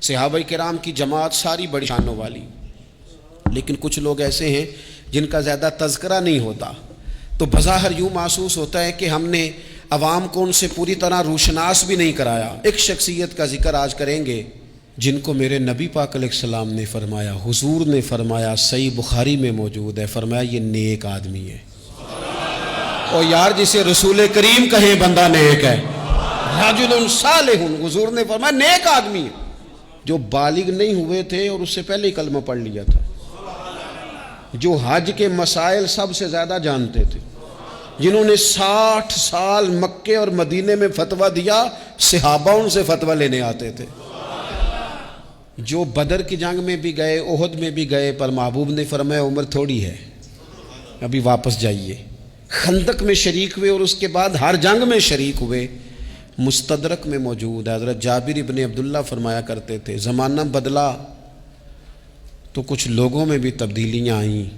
صحابہ کرام کی جماعت ساری بڑی شانوں والی، لیکن کچھ لوگ ایسے ہیں جن کا زیادہ تذکرہ نہیں ہوتا، تو بظاہر یوں محسوس ہوتا ہے کہ ہم نے عوام کو ان سے پوری طرح روشناس بھی نہیں کرایا۔ ایک شخصیت کا ذکر آج کریں گے جن کو میرے نبی پاک علیہ السلام نے فرمایا، حضور نے فرمایا، صحیح بخاری میں موجود ہے، فرمایا یہ نیک آدمی ہے۔ اور یار جسے رسول کریم کہیں بندہ نیک ہے، رجل صالح، حضور نے فرمایا نیک آدمی ہے، جو بالغ نہیں ہوئے تھے اور اس سے پہلے ہی کلمہ پڑھ لیا تھا، جو حج کے مسائل سب سے زیادہ جانتے تھے، جنہوں نے 60 سال مکے اور مدینے میں فتویٰ دیا، صحابہ ان سے فتویٰ لینے آتے تھے، جو بدر کی جنگ میں بھی گئے، احد میں بھی گئے، پر محبوب نے فرمایا عمر تھوڑی ہے، ابھی واپس جائیے۔ خندق میں شریک ہوئے اور اس کے بعد ہر جنگ میں شریک ہوئے۔ مستدرک میں موجود ہے، حضرت جابر ابن عبداللہ فرمایا کرتے تھے زمانہ بدلا تو کچھ لوگوں میں بھی تبدیلیاں آئیں،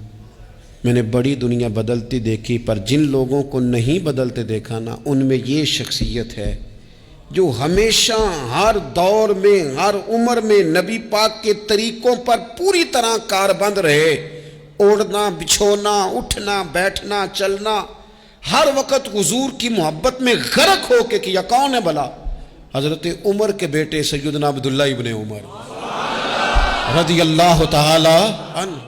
میں نے بڑی دنیا بدلتی دیکھی، پر جن لوگوں کو نہیں بدلتے دیکھا نا، ان میں یہ شخصیت ہے جو ہمیشہ ہر دور میں ہر عمر میں نبی پاک کے طریقوں پر پوری طرح کاربند رہے، اوڑھنا بچھونا، اٹھنا بیٹھنا چلنا، ہر وقت حضور کی محبت میں غرق ہو کے کیا۔ کون ہے بھلا؟ حضرت عمر کے بیٹے سیدنا عبداللہ ابن عمر رضی اللہ تعالی عنہ۔